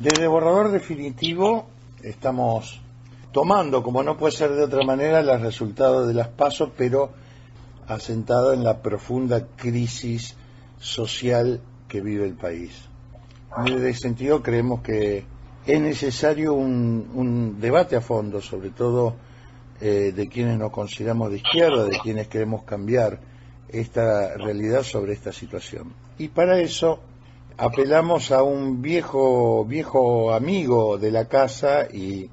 Desde Borrador Definitivo estamos tomando, como no puede ser de otra manera, los resultados de las PASO, pero asentado en la profunda crisis social que vive el país. En ese sentido creemos que es necesario un debate a fondo, sobre todo de quienes nos consideramos de izquierda, de quienes queremos cambiar esta realidad sobre esta situación. Y para eso apelamos a un viejo amigo de la casa y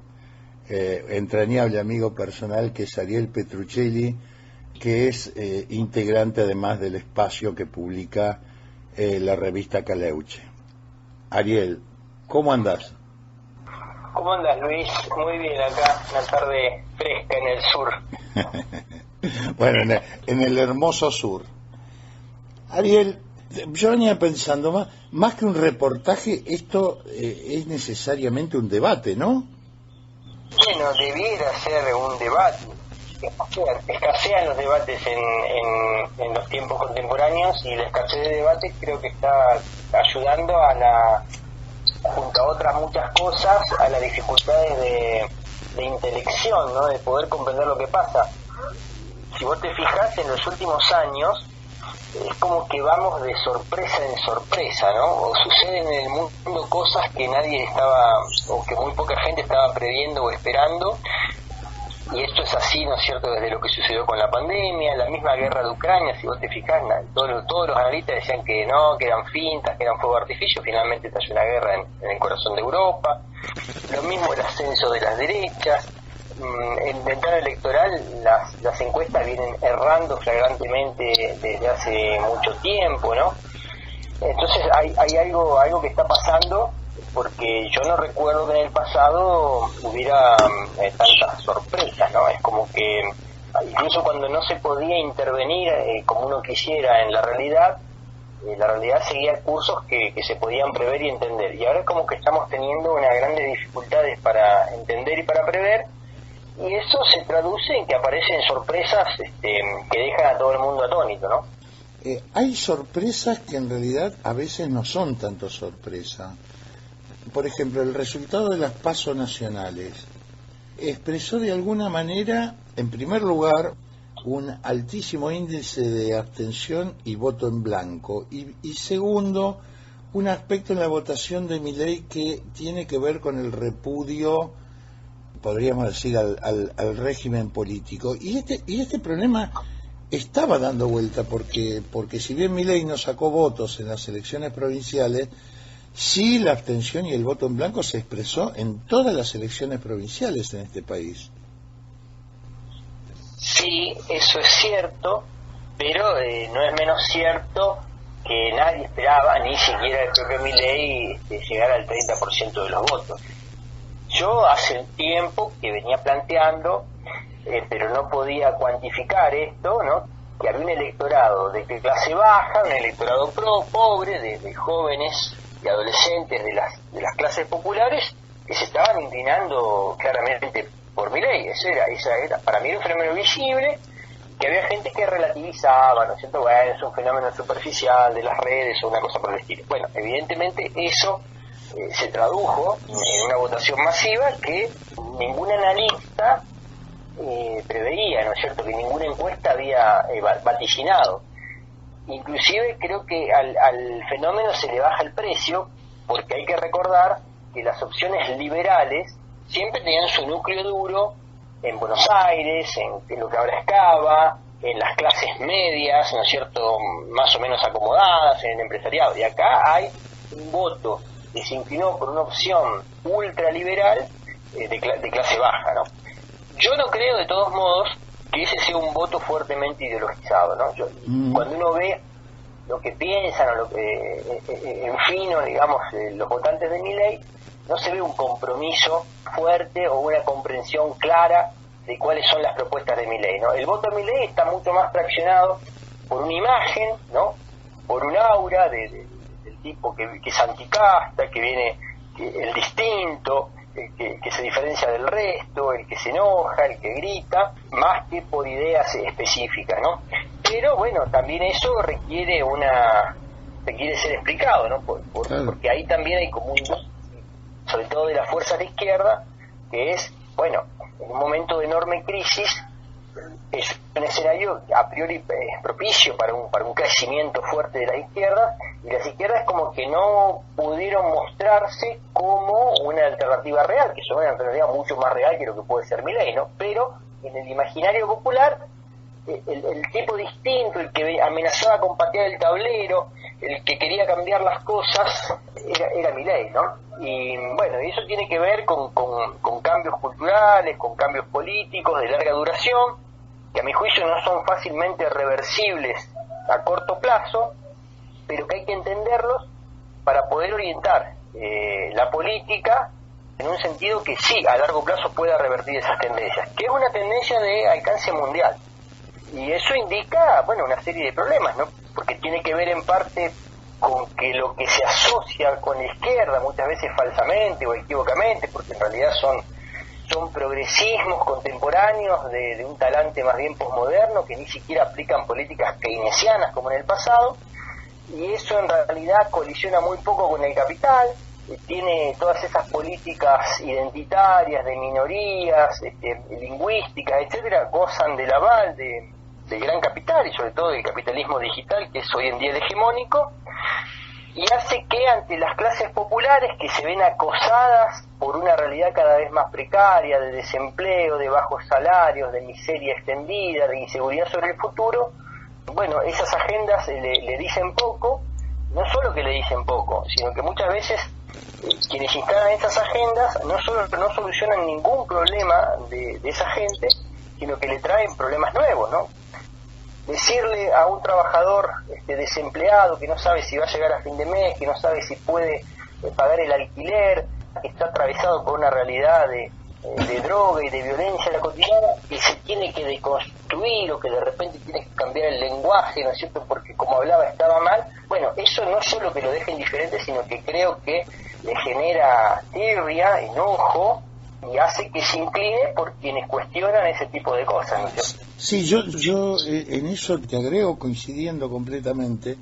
entrañable amigo personal, que es Ariel Petruccelli, que es integrante además del espacio que publica la revista Caleuche. Ariel, ¿cómo andás? ¿Cómo andas, Luis? Muy bien, acá, una tarde fresca en el sur. Bueno, en el hermoso sur. Ariel, yo venía pensando, más que un reportaje, esto es necesariamente un debate, ¿no? Bueno, debiera ser un debate. Escasean los debates en los tiempos contemporáneos, y la escasez de debate creo que está ayudando junto a otras muchas cosas, a las dificultades de intelección, ¿no? De poder comprender lo que pasa. Si vos te fijas, en los últimos años es como que vamos de sorpresa en sorpresa, ¿no? O suceden en el mundo cosas que nadie estaba, o que muy poca gente estaba previendo o esperando. Y esto es así, ¿no es cierto?, desde lo que sucedió con la pandemia, la misma guerra de Ucrania. Si vos te fijás, todos los analistas decían que no, que eran fintas, que eran fuego de artificio. Finalmente estalló una guerra en el corazón de Europa. Lo mismo el ascenso de las derechas. En el ventana electoral las encuestas vienen errando flagrantemente desde hace mucho tiempo, ¿no? Entonces hay algo que está pasando, porque yo no recuerdo que en el pasado hubiera tantas sorpresas, ¿no? Es como que incluso cuando no se podía intervenir como uno quisiera en la realidad seguía cursos que se podían prever y entender. Y ahora es como que estamos teniendo unas grandes dificultades para entender y para prever, y eso se traduce en que aparecen sorpresas que dejan a todo el mundo atónito, ¿no? Hay sorpresas que en realidad a veces no son tanto sorpresa. Por ejemplo, el resultado de las PASO nacionales expresó de alguna manera, en primer lugar, un altísimo índice de abstención y voto en blanco, y segundo, un aspecto en la votación de Milei que tiene que ver con el repudio, podríamos decir, al régimen político. Y este problema estaba dando vuelta, porque si bien Milei no sacó votos en las elecciones provinciales, sí la abstención y el voto en blanco se expresó en todas las elecciones provinciales en este país. Sí, eso es cierto, pero no es menos cierto que nadie esperaba, ni siquiera el propio Milei, llegar al 30% de los votos. Yo hace un tiempo que venía planteando, pero no podía cuantificar esto, ¿no?, que había un electorado de clase baja, un electorado pobre, de jóvenes y adolescentes de las clases populares, que se estaban inclinando claramente por Milei. Esa era para mí un fenómeno visible, que había gente que relativizaba, ¿no es cierto?, bueno, es un fenómeno superficial de las redes o una cosa por el estilo. Bueno, evidentemente eso se tradujo en una votación masiva que ningún analista preveía, ¿no es cierto?, que ninguna encuesta había vaticinado. Inclusive creo que al fenómeno se le baja el precio, porque hay que recordar que las opciones liberales siempre tenían su núcleo duro en Buenos Aires, en lo que ahora es Cava, en las clases medias, ¿no es cierto?, más o menos acomodadas, en el empresariado. Y acá hay un voto que se inclinó por una opción ultraliberal de clase baja, ¿no? Yo no creo, de todos modos, que ese sea un voto fuertemente ideologizado, ¿no? Cuando uno ve lo que piensan o lo que, en fino, digamos, los votantes de Milei, no se ve un compromiso fuerte o una comprensión clara de cuáles son las propuestas de Milei, ¿no? El voto de Milei está mucho más fraccionado por una imagen, ¿no?, por un aura del tipo que es anticasta, que viene el distinto, que se diferencia del resto, el que se enoja, el que grita, más que por ideas específicas, ¿no? Pero bueno, también eso requiere ser explicado, ¿no? Claro. Porque ahí también hay como sobre todo de las fuerzas de izquierda, que es, bueno, en un momento de enorme crisis, es un escenario a priori propicio para un crecimiento fuerte de las izquierdas, y las izquierdas como que no pudieron mostrarse como una alternativa real, que son una alternativa mucho más real que lo que puede ser Milei, ¿no? Pero en el imaginario popular, el tipo distinto, el que amenazaba con patear el tablero, el que quería cambiar las cosas, era Milei, ¿no? Y bueno, y eso tiene que ver con cambios culturales, con cambios políticos de larga duración, que a mi juicio no son fácilmente reversibles a corto plazo, pero que hay que entenderlos para poder orientar la política en un sentido que sí, a largo plazo pueda revertir esas tendencias, que es una tendencia de alcance mundial. Y eso indica, bueno, una serie de problemas, ¿no? Porque tiene que ver en parte con que lo que se asocia con la izquierda, muchas veces falsamente o equivocamente, porque en realidad son progresismos contemporáneos de un talante más bien posmoderno, que ni siquiera aplican políticas keynesianas como en el pasado, y eso en realidad colisiona muy poco con el capital. Tiene todas esas políticas identitarias de minorías, lingüísticas, etcétera, gozan del aval del gran capital y sobre todo del capitalismo digital, que es hoy en día el hegemónico, y hace que ante las clases populares, que se ven acosadas por una realidad cada vez más precaria, de desempleo, de bajos salarios, de miseria extendida, de inseguridad sobre el futuro, bueno, esas agendas le dicen poco. No solo que le dicen poco, sino que muchas veces quienes instalan esas agendas no solo no solucionan ningún problema de esa gente, sino que le traen problemas nuevos, ¿no? Decirle a un trabajador desempleado que no sabe si va a llegar a fin de mes, que no sabe si puede pagar el alquiler, que está atravesado por una realidad de droga y de violencia en la cotidiana, que se tiene que deconstruir, o que de repente tiene que cambiar el lenguaje, ¿no es cierto?, porque como hablaba estaba mal. Bueno, eso no solo que lo deja indiferente, sino que creo que le genera tirria, enojo, y hace que se incline por quienes cuestionan ese tipo de cosas, ¿no es cierto? Sí, yo en eso te agrego, coincidiendo completamente,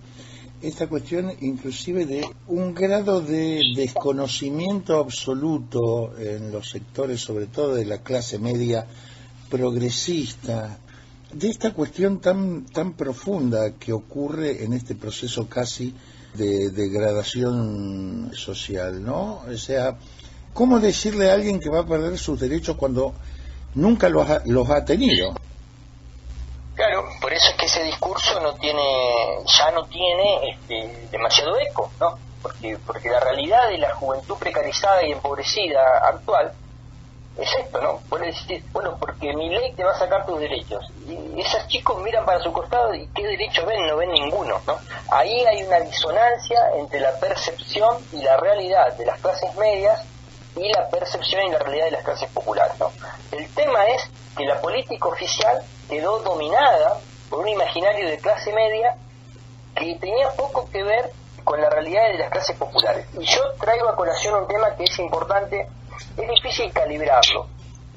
esta cuestión inclusive de un grado de desconocimiento absoluto en los sectores, sobre todo de la clase media progresista, de esta cuestión tan profunda que ocurre en este proceso casi de degradación social, ¿no? O sea, ¿cómo decirle a alguien que va a perder sus derechos cuando nunca los ha tenido? Claro, por eso es que ese discurso ya no tiene demasiado eco, ¿no? Porque la realidad de la juventud precarizada y empobrecida actual es esto, ¿no? Puede decir, bueno, porque mi ley te va a sacar tus derechos. Y esos chicos miran para su costado y ¿qué derechos ven? No ven ninguno, ¿no? Ahí hay una disonancia entre la percepción y la realidad de las clases medias y la percepción y la realidad de las clases populares, ¿no? El tema es que la política oficial quedó dominada por un imaginario de clase media que tenía poco que ver con la realidad de las clases populares. Y yo traigo a colación un tema que es importante. Es difícil calibrarlo,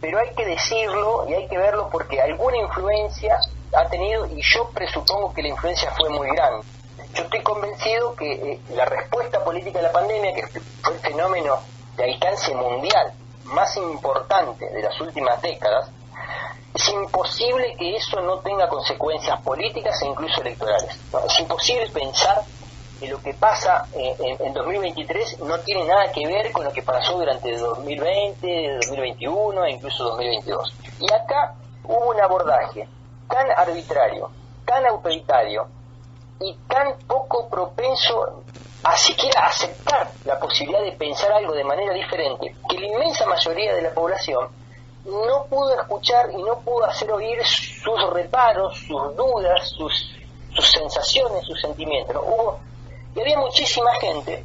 pero hay que decirlo y hay que verlo porque alguna influencia ha tenido, y yo presupongo que la influencia fue muy grande. Yo estoy convencido que la respuesta política a la pandemia, que fue el fenómeno de alcance mundial más importante de las últimas décadas, es imposible que eso no tenga consecuencias políticas e incluso electorales, ¿no? Es imposible pensar que lo que pasa en 2023 no tiene nada que ver con lo que pasó durante 2020, 2021 e incluso 2022. Y acá hubo un abordaje tan arbitrario, tan autoritario y tan poco propenso a siquiera aceptar la posibilidad de pensar algo de manera diferente, que la inmensa mayoría de la población no pudo escuchar y no pudo hacer oír sus reparos, sus dudas, sus sensaciones, sus sentimientos, ¿no? Y había muchísima gente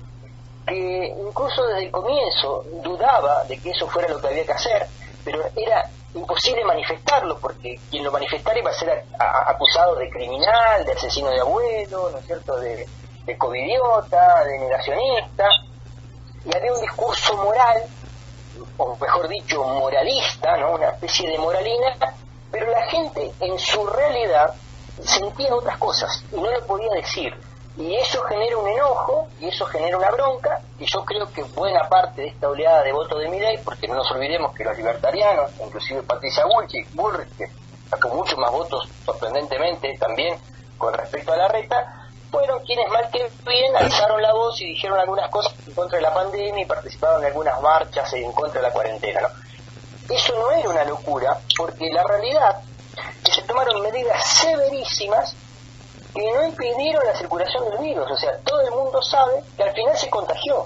que incluso desde el comienzo dudaba de que eso fuera lo que había que hacer, pero era imposible manifestarlo, porque quien lo manifestara iba a ser acusado de criminal, de asesino de abuelo, ¿no es cierto?, de covidiota, de negacionista, y había un discurso moral, o mejor dicho, moralista, ¿no?, una especie de moralina, pero la gente en su realidad sentía otras cosas y no lo podía decir. Y eso genera un enojo, y eso genera una bronca, y yo creo que buena parte de esta oleada de voto de Milei, porque no nos olvidemos que los libertarianos, inclusive Patricia Bullrich, que sacó muchos más votos sorprendentemente también con respecto a Larreta, fueron quienes mal que bien alzaron la voz y dijeron algunas cosas en contra de la pandemia y participaron en algunas marchas en contra de la cuarentena, ¿no? Eso no era una locura, porque la realidad es que se tomaron medidas severísimas que no impidieron la circulación del virus. O sea, todo el mundo sabe que al final se contagió.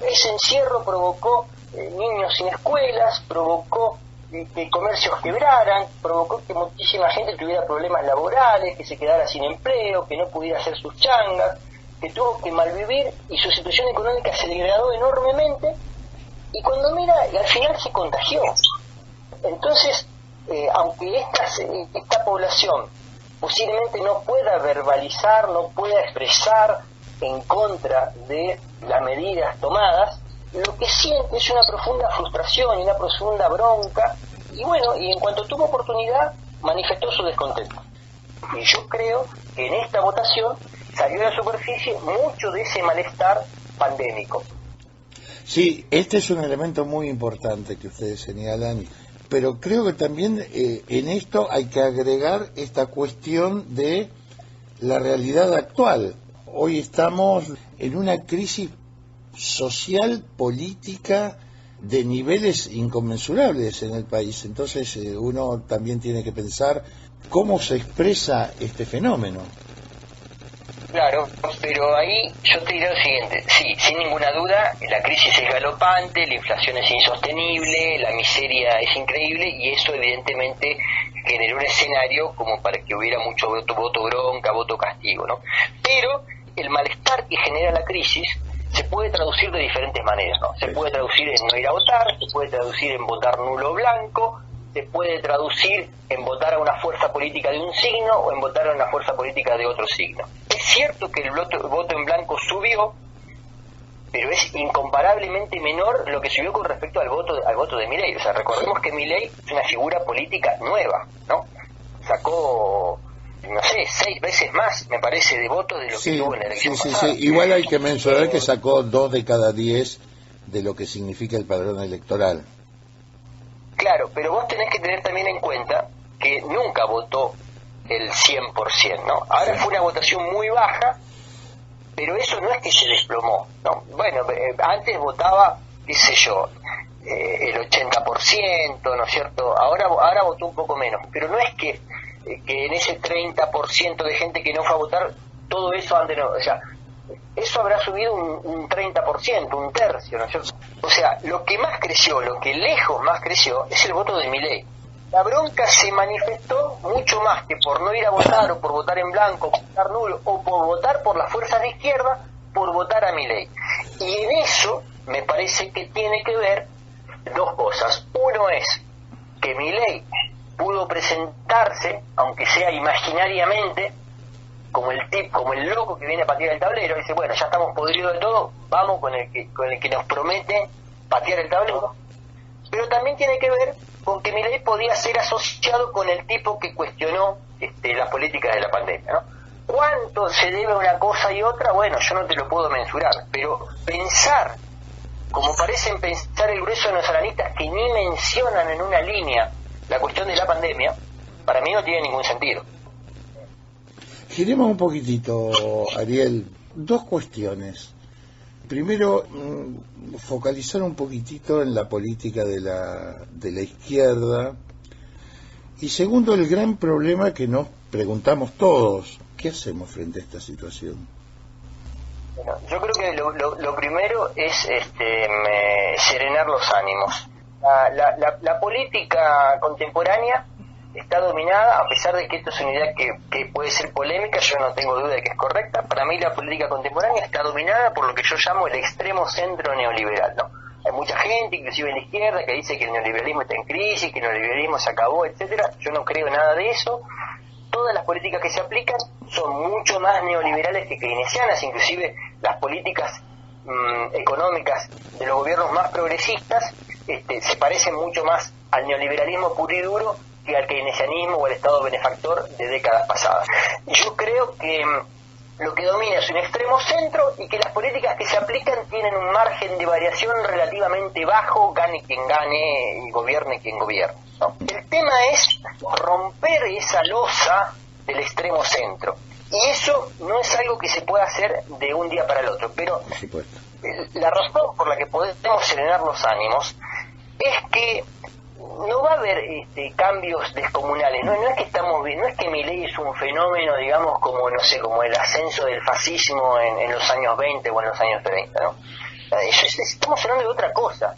Ese encierro provocó niños sin escuelas, provocó que comercios quebraran, provocó que muchísima gente tuviera problemas laborales, que se quedara sin empleo, que no pudiera hacer sus changas, que tuvo que malvivir y su situación económica se degradó enormemente, y cuando mira, y al final se contagió. Entonces, aunque esta población posiblemente no pueda verbalizar, no pueda expresar en contra de las medidas tomadas, lo que siente es una profunda frustración y una profunda bronca, y bueno, y en cuanto tuvo oportunidad manifestó su descontento. Y yo creo que en esta votación salió a la superficie mucho de ese malestar pandémico. Sí, este es un elemento muy importante que ustedes señalan, pero creo que también en esto hay que agregar esta cuestión de la realidad actual. Hoy estamos en una crisis social, política, de niveles inconmensurables en el país. Entonces uno también tiene que pensar cómo se expresa este fenómeno. Claro, pero ahí yo te diré lo siguiente: sí, sin ninguna duda, la crisis es galopante, la inflación es insostenible, la miseria es increíble, y eso evidentemente generó un escenario como para que hubiera mucho voto bronca, voto castigo, ¿no? Pero el malestar que genera la crisis se puede traducir de diferentes maneras, ¿no? Se puede traducir en no ir a votar, se puede traducir en votar nulo o blanco, se puede traducir en votar a una fuerza política de un signo o en votar a una fuerza política de otro signo. Es cierto que el voto en blanco subió, pero es incomparablemente menor lo que subió con respecto al voto de Milei. O sea, recordemos que Milei es una figura política nueva, ¿no? Sacó, no sé, 6 veces más, me parece, de votos de lo que tuvo en la elección pasada. Sí. Igual hay que mencionar que sacó 2 de cada 10 de lo que significa el padrón electoral. Claro, pero vos tenés que tener también en cuenta que nunca votó el 100%, ¿no? Ahora fue una votación muy baja, pero eso no es que se desplomó, ¿no? Bueno, antes votaba, qué sé yo, el 80%, ¿no es cierto? Ahora votó un poco menos, pero no es que en ese 30% de gente que no fue a votar, todo eso antes no, o sea, eso habrá subido un 30%, un tercio, ¿no es cierto? O sea, lo que más creció, lo que lejos más creció, es el voto de Milei. La bronca se manifestó mucho más que por no ir a votar, o por votar en blanco, por votar nulo, o por votar por las fuerzas de izquierda, por votar a Milei. Y en eso me parece que tiene que ver 2 cosas. Uno es que Milei pudo presentarse, aunque sea imaginariamente, como el loco que viene a patear el tablero. Dice, bueno, ya estamos podridos de todo, vamos con el que nos promete patear el tablero. Pero también tiene que ver con que Milei podía ser asociado con el tipo que cuestionó las políticas de la pandemia, ¿no? ¿Cuánto se debe a una cosa y otra? Bueno, yo no te lo puedo mensurar, pero pensar, como parecen pensar el grueso de los analistas, que ni mencionan en una línea la cuestión de la pandemia, para mí no tiene ningún sentido. Giremos un poquitito, Ariel, 2 cuestiones. Primero, focalizar un poquitito en la política de la izquierda. Y segundo, el gran problema que nos preguntamos todos: ¿qué hacemos frente a esta situación? Bueno, yo creo que lo primero es serenar los ánimos. La política contemporánea está dominada, a pesar de que esto es una idea que puede ser polémica, yo no tengo duda de que es correcta. Para mí la política contemporánea está dominada por lo que yo llamo el extremo centro neoliberal, ¿no? Hay mucha gente, inclusive en la izquierda, que dice que el neoliberalismo está en crisis, que el neoliberalismo se acabó, etcétera. Yo no creo nada de eso. Todas las políticas que se aplican son mucho más neoliberales que keynesianas, inclusive las políticas económicas de los gobiernos más progresistas se parecen mucho más al neoliberalismo puro y duro que al keynesianismo o al Estado benefactor de décadas pasadas. Yo creo que lo que domina es un extremo centro y que las políticas que se aplican tienen un margen de variación relativamente bajo, gane quien gane y gobierne quien gobierne, ¿no? El tema es romper esa losa del extremo centro, y eso no es algo que se pueda hacer de un día para el otro, pero la razón por la que podemos serenar los ánimos es que no va a haber cambios descomunales. No es que estamos bien, no es que Milei es un fenómeno, digamos, como no sé, como el ascenso del fascismo en los años 20 o en los años 30, ¿no? Estamos hablando de otra cosa.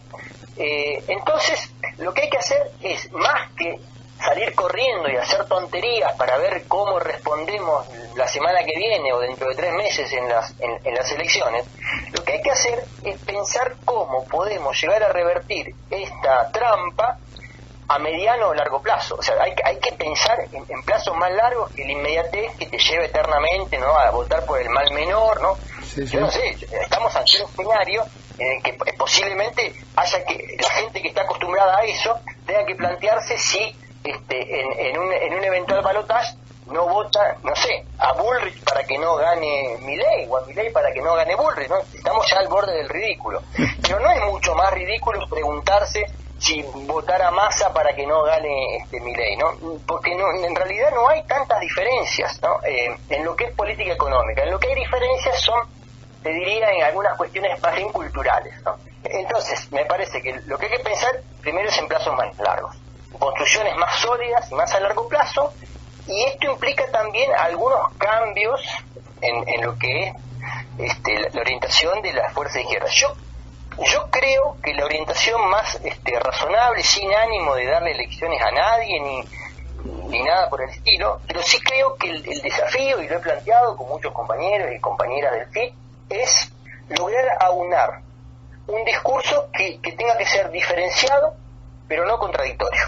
Entonces, lo que hay que hacer es, más que salir corriendo y hacer tonterías para ver cómo respondemos la semana que viene o dentro de 3 meses en las elecciones, lo que hay que hacer es pensar cómo podemos llegar a revertir esta trampa a mediano o largo plazo. O sea, hay que pensar en plazos más largos que la inmediatez que te lleve eternamente, ¿no?, a votar por el mal menor, ¿no? Sí. Yo no sé, estamos ante un escenario en el que posiblemente haya que la gente que está acostumbrada a eso tenga que plantearse si en un eventual balotaje no vota, no sé, a Bullrich para que no gane Milei, o a Milei para que no gane Bullrich, ¿no? Estamos ya al borde del ridículo. Pero no es mucho más ridículo preguntarse si votar a Massa para que no gane Milei, ¿no? Porque en realidad no hay tantas diferencias, ¿no? En lo que es política económica. En lo que hay diferencias son, te diría, en algunas cuestiones más bien culturales, ¿no? Entonces, me parece que lo que hay que pensar primero es en plazos más largos, construcciones más sólidas y más a largo plazo, y esto implica también algunos cambios en lo que es la orientación de las fuerzas de izquierda. Yo creo que la orientación más razonable, sin ánimo de darle lecciones a nadie ni nada por el estilo, pero sí creo que el desafío, y lo he planteado con muchos compañeros y compañeras del FIT, es lograr aunar un discurso que tenga que ser diferenciado pero no contradictorio.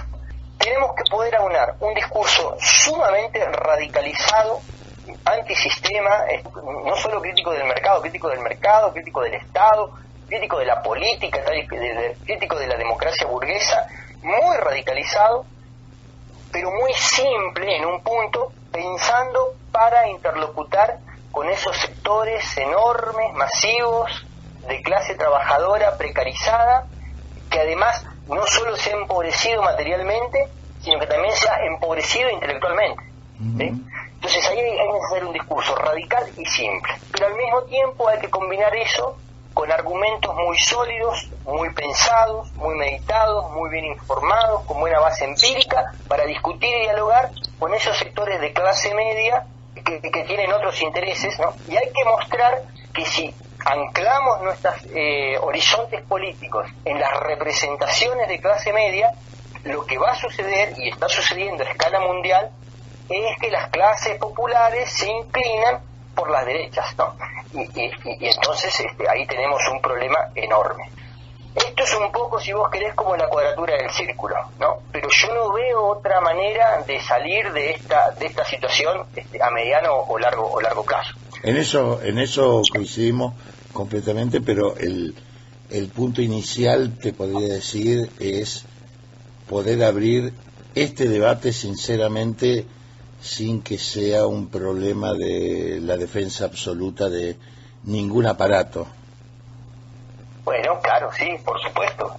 Tenemos que poder aunar un discurso sumamente radicalizado, antisistema, no solo crítico del mercado, crítico del Estado, crítico de la política, crítico de la democracia burguesa, muy radicalizado, pero muy simple en un punto, pensando para interlocutar con esos sectores enormes, masivos, de clase trabajadora precarizada, que además no solo se ha empobrecido materialmente, sino que también se ha empobrecido intelectualmente, ¿sí? Entonces ahí hay que hacer un discurso radical y simple, pero al mismo tiempo hay que combinar eso con argumentos muy sólidos, muy pensados, muy meditados, muy bien informados, con buena base empírica, para discutir y dialogar con esos sectores de clase media que tienen otros intereses, ¿no? Y hay que mostrar que si anclamos nuestros horizontes políticos en las representaciones de clase media, lo que va a suceder, y está sucediendo a escala mundial, es que las clases populares se inclinan por las derechas, ¿no? Y entonces ahí tenemos un problema enorme. Esto es un poco, si vos querés, como la cuadratura del círculo, ¿no? Pero yo no veo otra manera de salir de esta situación a mediano o largo plazo. En eso coincidimos completamente, pero el punto inicial, te podría decir, es poder abrir este debate sinceramente, sin que sea un problema de la defensa absoluta de ningún aparato. Bueno, claro, sí, por supuesto.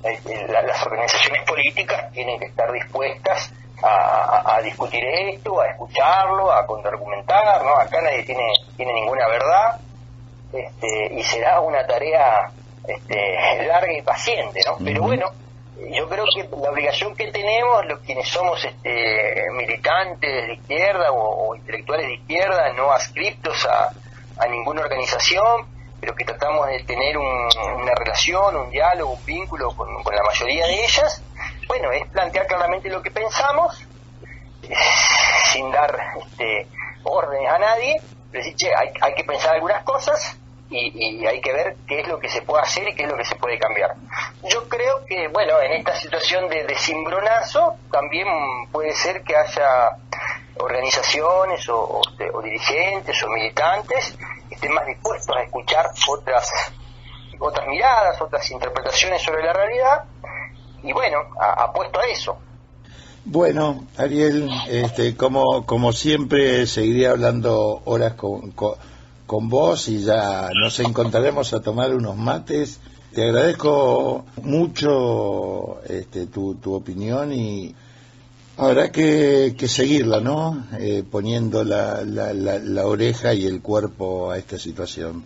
Las organizaciones políticas tienen que estar dispuestas a discutir esto, a escucharlo, a contraargumentar, ¿no? Acá nadie tiene ninguna verdad, y será una tarea larga y paciente, ¿no? Pero bueno, yo creo que la obligación que tenemos, los quienes somos militantes de izquierda o intelectuales de izquierda, no adscriptos a ninguna organización, pero que tratamos de tener una relación, un diálogo, un vínculo con la mayoría de ellas, bueno, es plantear claramente lo que pensamos, sin dar órdenes a nadie, pero decir, che, hay que pensar algunas cosas y hay que ver qué es lo que se puede hacer y qué es lo que se puede cambiar. Yo creo que, bueno, en esta situación de cimbronazo también puede ser que haya organizaciones o dirigentes o militantes que estén más dispuestos a escuchar otras miradas, otras interpretaciones sobre la realidad, y bueno, apuesto a eso. Bueno, Ariel, como siempre seguiría hablando horas con vos y ya nos encontraremos a tomar unos mates. Te agradezco mucho tu opinión y habrá que seguirla, ¿no? Poniendo la oreja y el cuerpo a esta situación.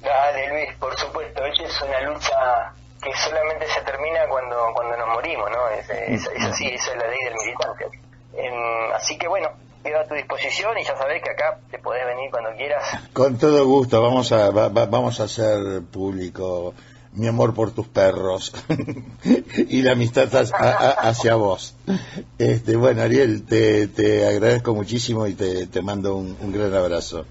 Dale, Luis, por supuesto. Esta es una lucha que solamente se termina cuando nos morimos, ¿no? Es así, esa es la ley del militante. Así que bueno, quedo a tu disposición y ya sabés que acá te podés venir cuando quieras. Con todo gusto, vamos a hacer público mi amor por tus perros y la amistad hacia vos. Bueno, Ariel, te agradezco muchísimo y te mando un gran abrazo.